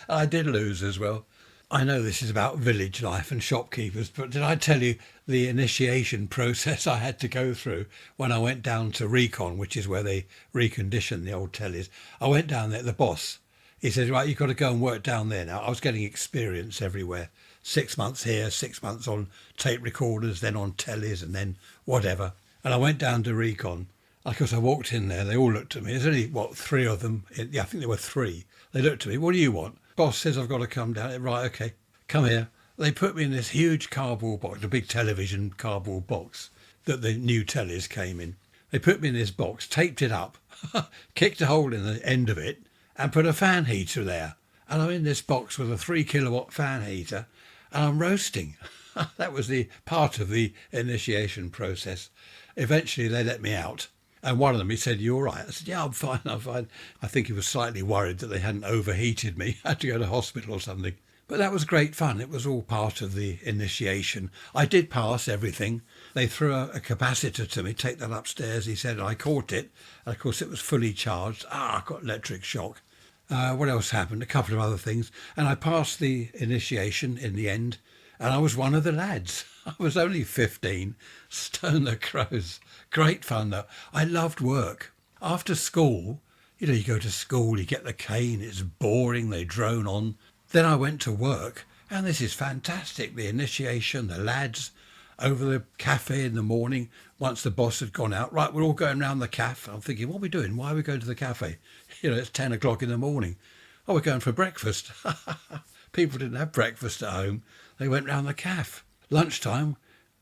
I did lose as well. I know this is about village life and shopkeepers, but did I tell you the initiation process I had to go through when I went down to Recon, which is where they recondition the old tellies? I went down there, the boss, he said, right, you've got to go and work down there now. I was getting experience everywhere. 6 months here, 6 months on tape recorders, then on tellies and then whatever. And I went down to Recon. Of course, I walked in there, they all looked at me. There's only, 3 of them? Yeah, I think there were 3. They looked at me, what do you want? Boss says I've got to come down. Right, okay, come here. They put me in this huge cardboard box, a big television cardboard box that the new tellies came in. They put me in this box, taped it up, kicked a hole in the end of it and put a fan heater there. And I'm in this box with a 3 kilowatt fan heater and I'm roasting. That was the part of the initiation process. Eventually they let me out. And one of them, he said, you all right? I said, yeah, I'm fine, I'm fine. I think he was slightly worried that they hadn't overheated me. I had to go to hospital or something. But that was great fun. It was all part of the initiation. I did pass everything. They threw a capacitor to me, take that upstairs, he said, and I caught it. And of course, it was fully charged. I got electric shock. What else happened? A couple of other things. And I passed the initiation in the end. And I was one of the lads. I was only 15. Stone the crows. Great fun though. I loved work. After school, you go to school, you get the cane, it's boring, they drone on. Then I went to work, and this is fantastic. The initiation, the lads, over the cafe in the morning, once the boss had gone out. Right, we're all going round the cafe. I'm thinking, what are we doing? Why are we going to the cafe? It's 10 o'clock in the morning. Oh, we're going for breakfast. People didn't have breakfast at home. They went round the cafe. Lunchtime,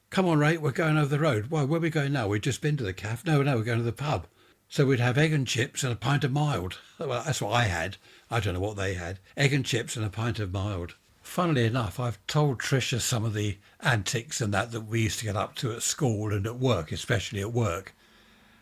come on, Ray, we're going over the road. Why, where are we going now? We've just been to the cafe. No, we're going to the pub. So we'd have egg and chips and a pint of mild. Well, that's what I had. I don't know what they had. Egg and chips and a pint of mild. Funnily enough, I've told Tricia some of the antics and that we used to get up to at school and at work, especially at work.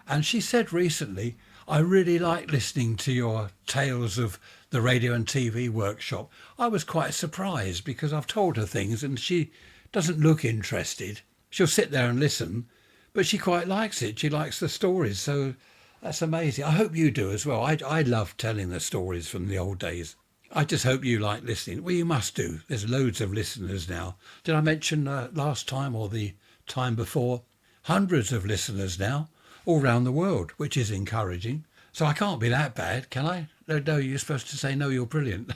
And she said recently, I really like listening to your tales of the radio and TV workshop. I was quite surprised because I've told her things and she doesn't look interested. She'll sit there and listen, but she quite likes it. She likes the stories, so that's amazing. I hope you do as well. I love telling the stories from the old days. I just hope you like listening. Well, you must do. There's loads of listeners now. Did I mention last time or the time before? Hundreds of listeners now, all around the world, which is encouraging. So I can't be that bad, can I? No, you're supposed to say, no, you're brilliant.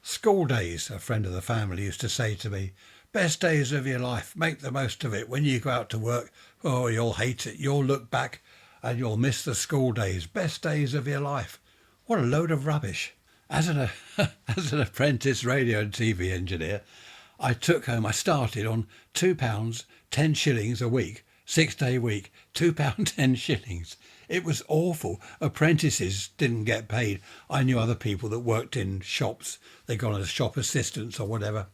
School days, a friend of the family used to say to me, best days of your life, make the most of it. When you go out to work, oh, you'll hate it. You'll look back and you'll miss the school days. Best days of your life. What a load of rubbish. As an apprentice radio and TV engineer, I started on £2, 10 shillings a week, 6-day week, £2, 10 shillings. It was awful. Apprentices didn't get paid. I knew other people that worked in shops. They got as shop assistants or whatever.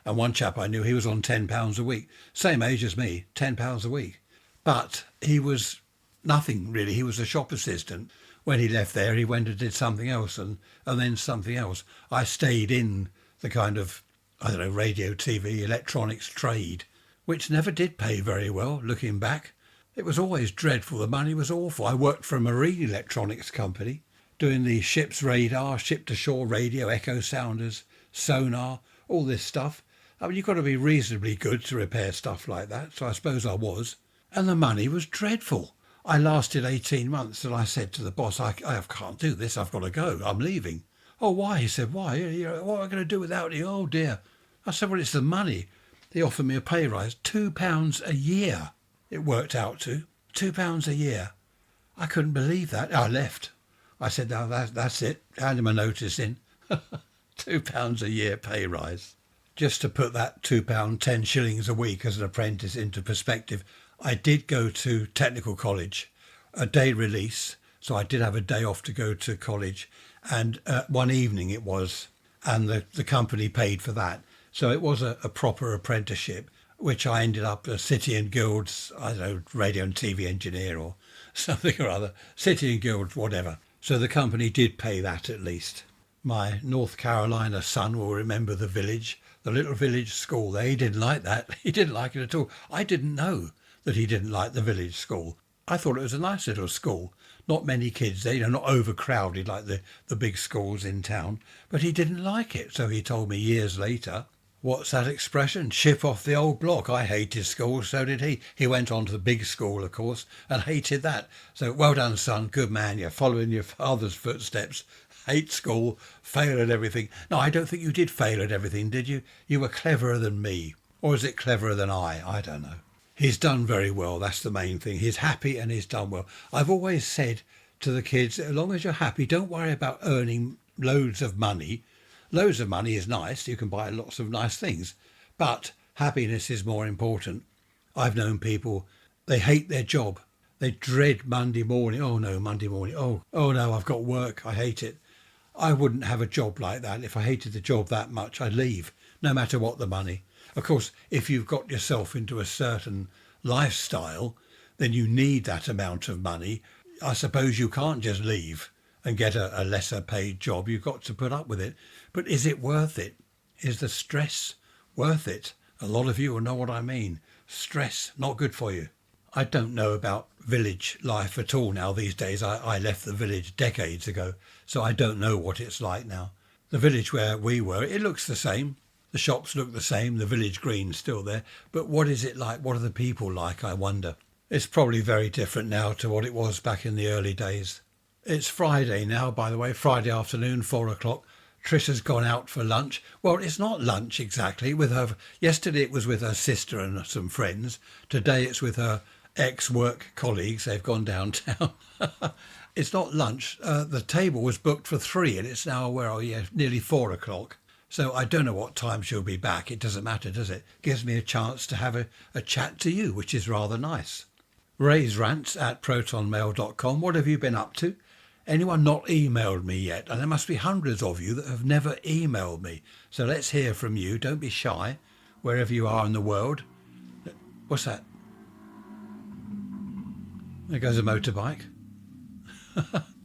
And one chap I knew, he was on £10 a week. Same age as me, £10 a week. But he was nothing really. He was a shop assistant. When he left there, he went and did something else and then something else. I stayed in the kind of, radio, TV, electronics trade, which never did pay very well, looking back. It was always dreadful. The money was awful. I worked for a marine electronics company, doing the ship's radar, ship-to-shore radio, echo sounders, sonar, all this stuff. I mean, you've got to be reasonably good to repair stuff like that, so I suppose I was. and the money was dreadful. I lasted 18 months and I said to the boss, I can't do this, I've got to go, I'm leaving. Oh, why? He said, why? What am I going to do without you? Oh, dear. I said, well, it's the money. He offered me a pay rise, £2 a year. It worked out to £2 a year. I couldn't believe that. I left. I said, no, that's it. Handed my notice in. £2 a year pay rise. Just to put that £2, 10 shillings a week as an apprentice into perspective, I did go to technical college, a day release. So I did have a day off to go to college, and one evening it was, and the company paid for that. So it was a proper apprenticeship, which I ended up a City and Guilds, I don't know, radio and TV engineer or something or other, City and Guilds, whatever. So the company did pay that at least. My North Carolina son will remember the village, the little village school there. He didn't like that. He didn't like it at all. I didn't know that he didn't like the village school. I thought it was a nice little school. Not many kids there, not overcrowded like the big schools in town. But he didn't like it, so he told me years later. What's that expression? Ship off the old block. I hated school, so did he. He went on to the big school, of course, and hated that. So well done, son. Good man. You're following your father's footsteps. Hate school, fail at everything. No, I don't think you did fail at everything, did you? You were cleverer than me. Or is it cleverer than I don't know. He's done very well, that's the main thing. He's happy and he's done well. I've always said to the kids, as long as you're happy, don't worry about earning loads of money. Loads of money is nice, you can buy lots of nice things, but happiness is more important. I've known people, they hate their job. They dread Monday morning. Oh no, Monday morning. Oh no, I've got work, I hate it. I wouldn't have a job like that. If I hated the job that much, I'd leave, no matter what the money. Of course, if you've got yourself into a certain lifestyle, then you need that amount of money. I suppose you can't just leave and get a lesser paid job. You've got to put up with it. But is it worth it? Is the stress worth it? A lot of you will know what I mean. Stress, not good for you. I don't know about village life at all now these days. I left the village decades ago, so I don't know what it's like now. The village where we were, it looks the same. The shops look the same, the village green's still there. But what is it like? What are the people like, I wonder? It's probably very different now to what it was back in the early days. It's Friday now, by the way, Friday afternoon, 4 o'clock. Trisha's gone out for lunch. Well, it's not lunch exactly. Yesterday it was with her sister and some friends. Today it's with her ex-work colleagues. They've gone downtown. It's not lunch. The table was booked for 3 and it's now, nearly 4 o'clock. So I don't know what time she'll be back. It doesn't matter, does it? Gives me a chance to have a chat to you, which is rather nice. Ray's Rants at protonmail.com. What have you been up to? Anyone not emailed me yet? And there must be hundreds of you that have never emailed me. So let's hear from you. Don't be shy, wherever you are in the world. What's that? There goes a motorbike.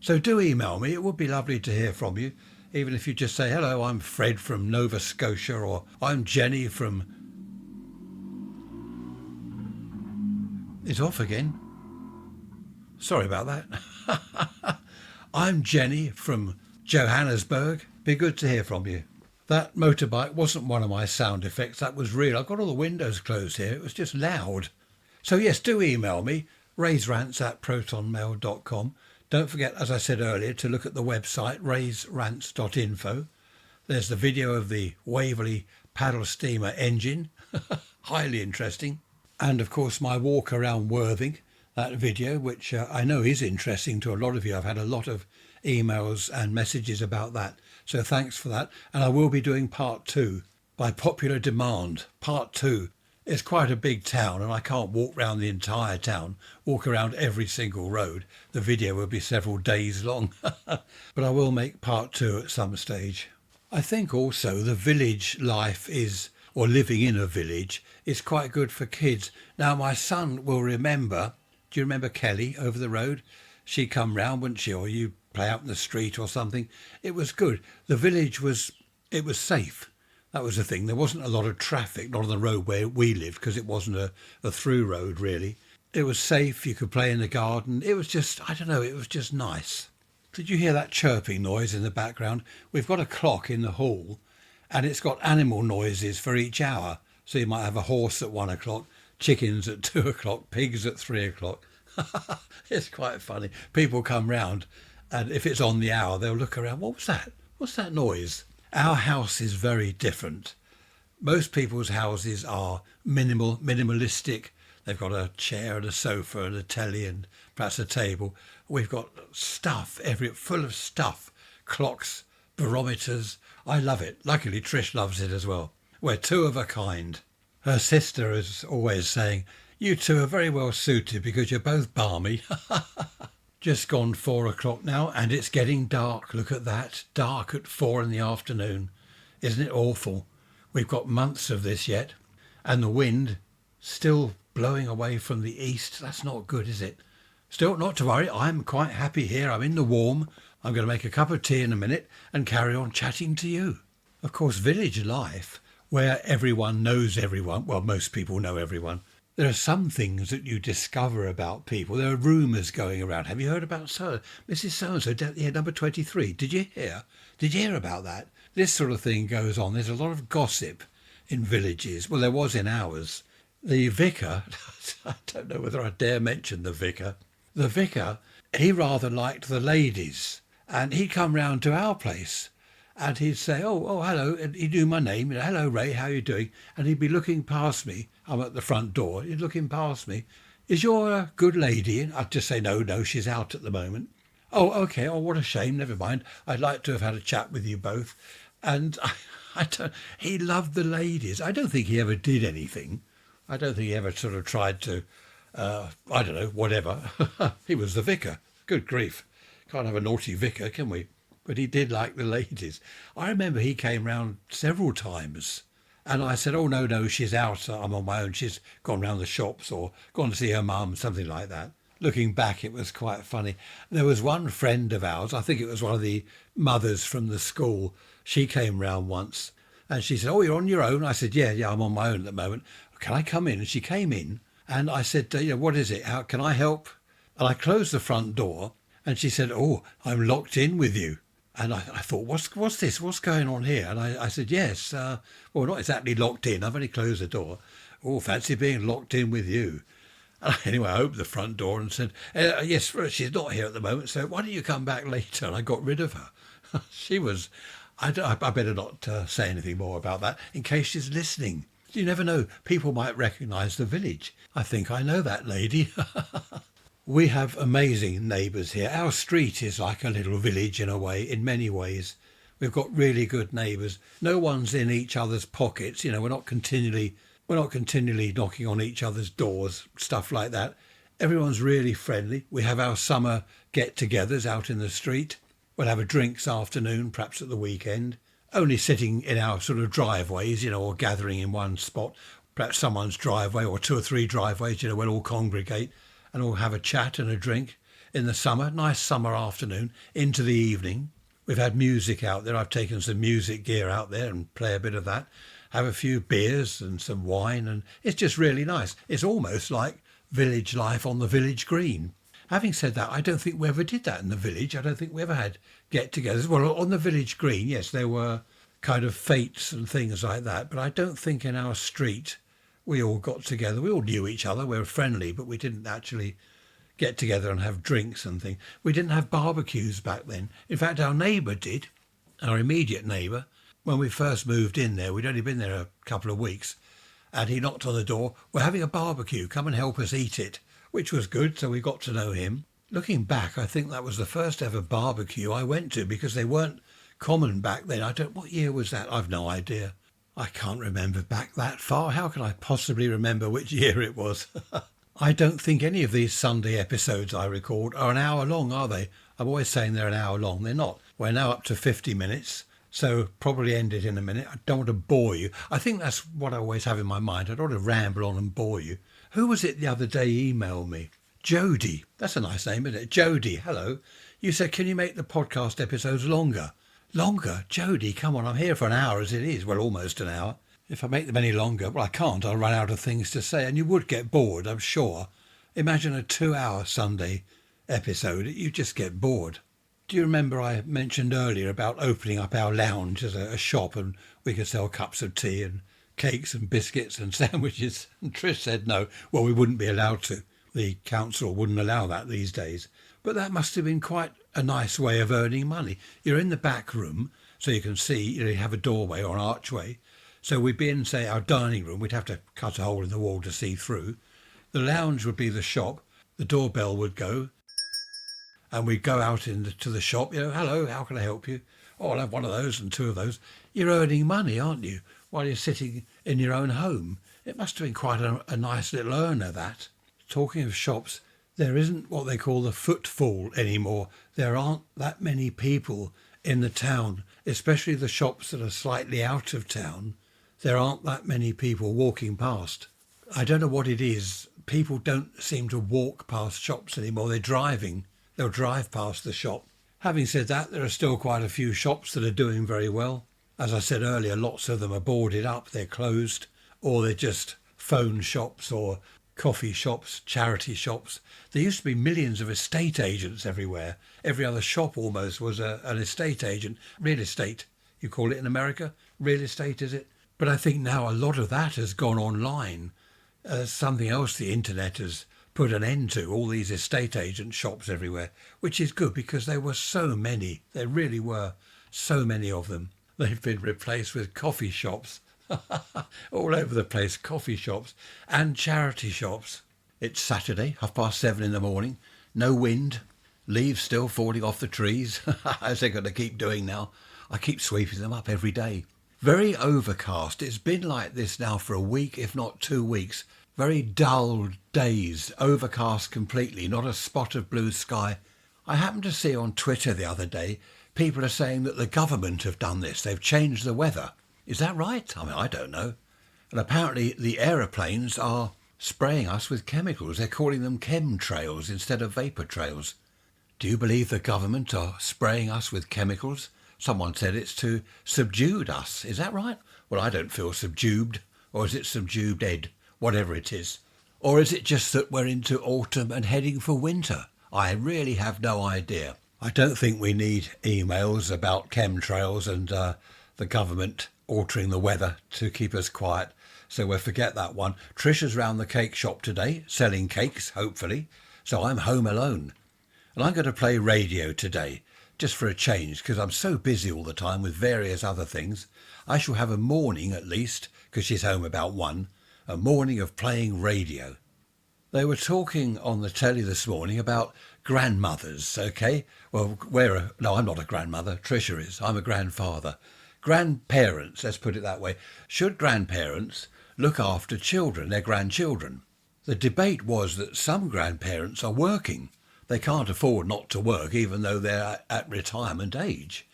So do email me. It would be lovely to hear from you. Even if you just say, hello, I'm Fred from Nova Scotia, or I'm Jenny from... It's off again. Sorry about that. I'm Jenny from Johannesburg. Be good to hear from you. That motorbike wasn't one of my sound effects. That was real. I've got all the windows closed here. It was just loud. So yes, do email me, raysrants at protonmail.com. Don't forget, as I said earlier, to look at the website, raysrants.info. There's the video of the Waverley paddle steamer engine. Highly interesting. And, of course, my walk around Worthing, that video, which I know is interesting to a lot of you. I've had a lot of emails and messages about that. So thanks for that. And I will be doing part 2 by popular demand. Part 2. It's quite a big town and I can't walk around the entire town, walk around every single road. The video will be several days long. But I will make part 2 at some stage. I think also the village life is, or living in a village, is quite good for kids. Now my son will remember, do you remember Kelly over the road? She'd come round, wouldn't she? Or you play out in the street or something. It was good. The village was safe. That was the thing. There wasn't a lot of traffic, not on the road where we lived, because it wasn't a through road, really. It was safe. You could play in the garden. It was just, I don't know, it was just nice. Did you hear that chirping noise in the background? We've got a clock in the hall, and it's got animal noises for each hour. So you might have a horse at 1 o'clock, chickens at 2 o'clock, pigs at 3 o'clock. It's quite funny. People come round, and if it's on the hour, they'll look around. What was that? What's that noise? Our house is very different. Most people's houses are minimalistic. They've got a chair and a sofa and a telly and perhaps a table. We've got stuff, full of stuff, clocks, barometers. I love it. Luckily, Trish loves it as well. We're two of a kind. Her sister is always saying, "You two are very well suited because you're both balmy." Just gone 4 o'clock now, and it's getting dark. Look at that. Dark at 4 in the afternoon. Isn't it awful? We've got months of this yet. And the wind still blowing away from the east. That's not good, is it? Still, not to worry. I'm quite happy here. I'm in the warm. I'm going to make a cup of tea in a minute and carry on chatting to you. Of course, village life, where everyone knows everyone. Well, most people know everyone. There are some things that you discover about people. There are rumours going around. Have you heard about Mrs. So-and-so, yeah, number 23? Did you hear? Did you hear about that? This sort of thing goes on. There's a lot of gossip in villages. Well, there was in ours. The vicar, I don't know whether I dare mention the vicar. The vicar, he rather liked the ladies. And he'd come round to our place. And he'd say, oh, hello. And he knew my name. Hello, Ray, how are you doing? And he'd be looking past me. I'm at the front door. He'd looking past me. Is your good lady in? I'd just say, no, she's out at the moment. Oh, OK. Oh, what a shame. Never mind. I'd like to have had a chat with you both. And he loved the ladies. I don't think he ever did anything. I don't think he ever sort of tried to, I don't know, whatever. He was the vicar. Good grief. Can't have a naughty vicar, can we? But he did like the ladies. I remember he came round several times and I said, oh, no, she's out. I'm on my own. She's gone round the shops or gone to see her mum, something like that. Looking back, it was quite funny. There was one friend of ours, I think it was one of the mothers from the school. She came round once and she said, oh, you're on your own? I said, yeah, I'm on my own at the moment. Can I come in? And she came in and I said, what is it? How can I help? And I closed the front door and she said, oh, I'm locked in with you. And I thought, what's this? What's going on here? And I said, yes. Well, not exactly locked in. I've only closed the door. Oh, fancy being locked in with you. And anyway, I opened the front door and said, yes, she's not here at the moment, so why don't you come back later? And I got rid of her. She was, I better not say anything more about that in case she's listening. You never know. People might recognise the village. I think I know that lady. We have amazing neighbours here. Our street is like a little village in a way, in many ways. We've got really good neighbours. No one's in each other's pockets. You know, we're not continually knocking on each other's doors, stuff like that. Everyone's really friendly. We have our summer get-togethers out in the street. We'll have a drinks afternoon, perhaps at the weekend. Only sitting in our sort of driveways, you know, or gathering in one spot. Perhaps someone's driveway or 2 or 3 driveways, you know, we'll all congregate and all have a chat and a drink in the summer. Nice summer afternoon into the evening. We've had music out there. I've taken some music gear out there and play a bit of that. Have a few beers and some wine, and it's just really nice. It's almost like village life on the village green. Having said that, I don't think we ever did that in the village. I don't think we ever had get-togethers. Well, on the village green, yes, there were kind of fetes and things like that, but I don't think in our street we all got together. We all knew each other. We were friendly, but we didn't actually get together and have drinks and things. We didn't have barbecues back then. In fact, our neighbour did, our immediate neighbour. When we first moved in there, we'd only been there a couple of weeks, and he knocked on the door. We're having a barbecue. Come and help us eat it, which was good, so we got to know him. Looking back, I think that was the first ever barbecue I went to because they weren't common back then. What year was that? I've no idea. I can't remember back that far. How can I possibly remember which year it was? I don't think any of these Sunday episodes I record are an hour long, are they? I'm always saying they're an hour long. They're not. We're now up to 50 minutes. So probably end it in a minute. I don't want to bore you. I think that's what I always have in my mind. I don't want to ramble on and bore you. Who was it the other day emailed me? Jody. That's a nice name, isn't it? Jody, hello. You said, can you make the podcast episodes longer? Longer? Jody, come on, I'm here for an hour as it is. Well, almost an hour. If I make them any longer, well, I can't. I'll run out of things to say. And you would get bored, I'm sure. Imagine a 2-hour Sunday episode. You just get bored. Do you remember I mentioned earlier about opening up our lounge as a shop and we could sell cups of tea and cakes and biscuits and sandwiches. And Trish said no. Well, we wouldn't be allowed to. The council wouldn't allow that these days. But that must have been quite a nice way of earning money. You're in the back room, so you can see, you have a doorway or an archway. So we'd be in, say, our dining room. We'd have to cut a hole in the wall to see through. The lounge would be the shop. The doorbell would go. And we'd go out into the shop, hello, how can I help you? Oh, I'll have one of those and two of those. You're earning money, aren't you, while you're sitting in your own home? It must have been quite a nice little earner, that. Talking of shops, there isn't what they call the footfall anymore. There aren't that many people in the town, especially the shops that are slightly out of town. There aren't that many people walking past. I don't know what it is. People don't seem to walk past shops anymore. They're driving. They'll drive past the shop. Having said that, there are still quite a few shops that are doing very well. As I said earlier, lots of them are boarded up, they're closed, or they're just phone shops or coffee shops, charity shops. There used to be millions of estate agents everywhere. Every other shop almost was an estate agent. Real estate, you call it in America? Real estate, is it? But I think now a lot of that has gone online. Something else the internet has put an end to, all these estate agent shops everywhere, which is good because there were so many. There really were so many of them. They've been replaced with coffee shops. All over the place, coffee shops and charity shops. It's Saturday, 7:30 in the morning. No wind. Leaves still falling off the trees, as they're going to keep doing now. I keep sweeping them up every day. Very overcast. It's been like this now for a week, if not 2 weeks. Very dull days, overcast completely, not a spot of blue sky. I happened to see on Twitter the other day, people are saying that the government have done this. They've changed the weather. Is that right? I don't know. And apparently the aeroplanes are spraying us with chemicals. They're calling them chemtrails instead of vapour trails. Do you believe the government are spraying us with chemicals? Someone said it's to subdue us. Is that right? Well, I don't feel subdued. Or is it subdued Ed? Whatever it is. Or is it just that we're into autumn and heading for winter? I really have no idea. I don't think we need emails about chemtrails and the government altering the weather to keep us quiet. So we'll forget that one. Trisha's round the cake shop today, selling cakes, hopefully. So I'm home alone. And I'm going to play radio today, just for a change, because I'm so busy all the time with various other things. I shall have a morning at least, because she's home about 1. A morning of playing radio. They were talking on the telly this morning about grandmothers, okay? Well, no, I'm not a grandmother. Trisha is. I'm a grandfather. Grandparents, let's put it that way. Should grandparents look after children, their grandchildren? The debate was that some grandparents are working. They can't afford not to work, even though they're at retirement age.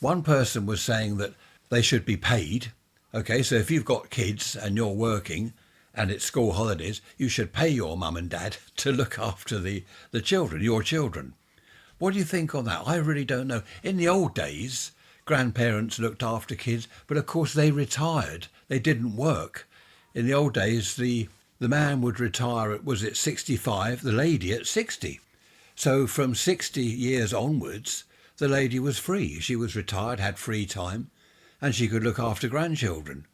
One person was saying that they should be paid. Okay, so if you've got kids and you're working, and it's school holidays, you should pay your mum and dad to look after the children, your children. What do you think on that? I really don't know. In the old days, grandparents looked after kids, but of course they retired. They didn't work. In the old days, the man would retire at, was it 65, the lady at 60. So from 60 years onwards, the lady was free. She was retired, had free time, and she could look after grandchildren.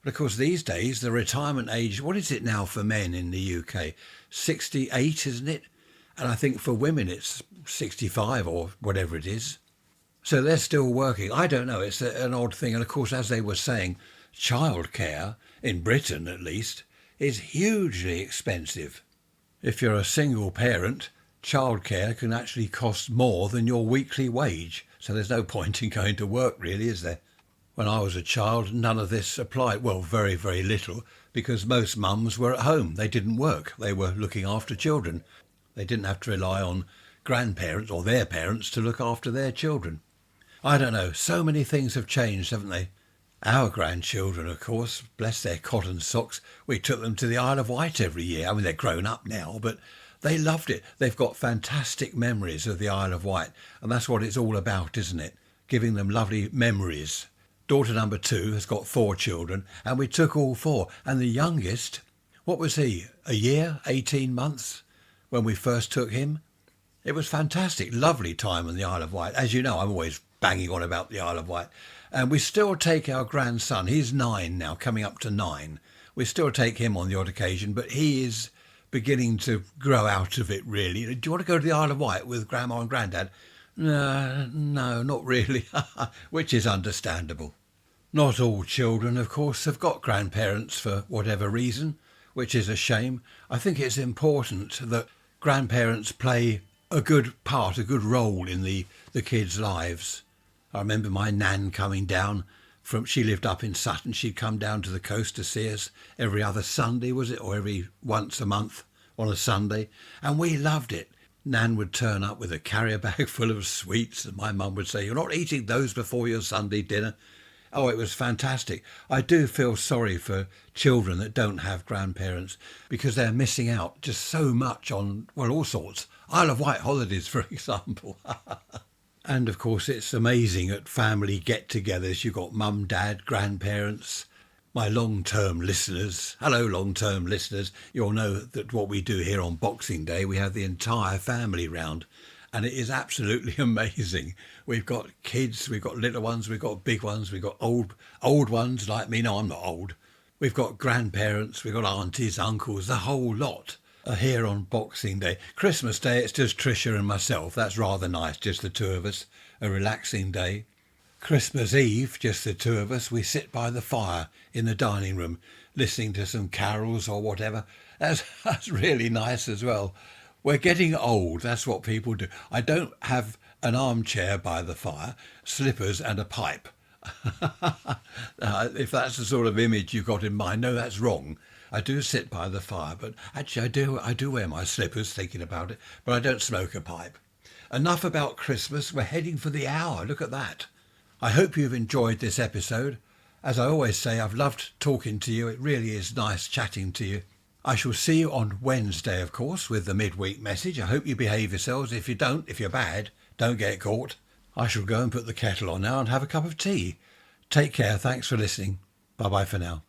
But of course, these days, the retirement age, what is it now for men in the UK? 68, isn't it? And I think for women, it's 65 or whatever it is. So they're still working. I don't know. It's an odd thing. And of course, as they were saying, childcare, in Britain at least, is hugely expensive. If you're a single parent, childcare can actually cost more than your weekly wage. So there's no point in going to work, really, is there? When I was a child, none of this applied. Well, very, very little, because most mums were at home. They didn't work. They were looking after children. They didn't have to rely on grandparents or their parents to look after their children. I don't know. So many things have changed, haven't they? Our grandchildren, of course, bless their cotton socks, we took them to the Isle of Wight every year. I mean, they're grown up now, but they loved it. They've got fantastic memories of the Isle of Wight, and that's what it's all about, isn't it? Giving them lovely memories. Daughter number 2 has got 4 children, and we took all 4. And the youngest, what was he, a year, 18 months, when we first took him? It was fantastic, lovely time on the Isle of Wight. As you know, I'm always banging on about the Isle of Wight. And we still take our grandson. He's 9 now, coming up to 9. We still take him on the odd occasion, but he is beginning to grow out of it, really. Do you want to go to the Isle of Wight with Grandma and Grandad? No, not really, which is understandable. Not all children, of course, have got grandparents for whatever reason, which is a shame. I think it's important that grandparents play a good part, a good role in the kids' lives. I remember my nan coming down she lived up in Sutton. She'd come down to the coast to see us every other Sunday, was it? Or every once a month on a Sunday. And we loved it. Nan would turn up with a carrier bag full of sweets, and my mum would say, "You're not eating those before your Sunday dinner." Oh, it was fantastic. I do feel sorry for children that don't have grandparents because they're missing out just so much on, well, all sorts. Isle of Wight holidays, for example. And of course, it's amazing at family get-togethers. You've got mum, dad, grandparents, my long-term listeners. Hello, long-term listeners. You'll know that what we do here on Boxing Day, we have the entire family round. And it is absolutely amazing. We've got kids, we've got little ones, we've got big ones, we've got old ones like me. No, I'm not old. We've got grandparents, we've got aunties, uncles, the whole lot are here on Boxing Day. Christmas Day, it's just Tricia and myself. That's rather nice, just the two of us, a relaxing day. Christmas Eve, just the two of us, we sit by the fire in the dining room, listening to some carols or whatever. That's really nice as well. We're getting old, that's what people do. I don't have an armchair by the fire, slippers and a pipe. If that's the sort of image you've got in mind, no, that's wrong. I do sit by the fire, but actually I do wear my slippers, thinking about it, but I don't smoke a pipe. Enough about Christmas, we're heading for the hour, look at that. I hope you've enjoyed this episode. As I always say, I've loved talking to you. It really is nice chatting to you. I shall see you on Wednesday, of course, with the midweek message. I hope you behave yourselves. If you don't, if you're bad, don't get caught. I shall go and put the kettle on now and have a cup of tea. Take care. Thanks for listening. Bye-bye for now.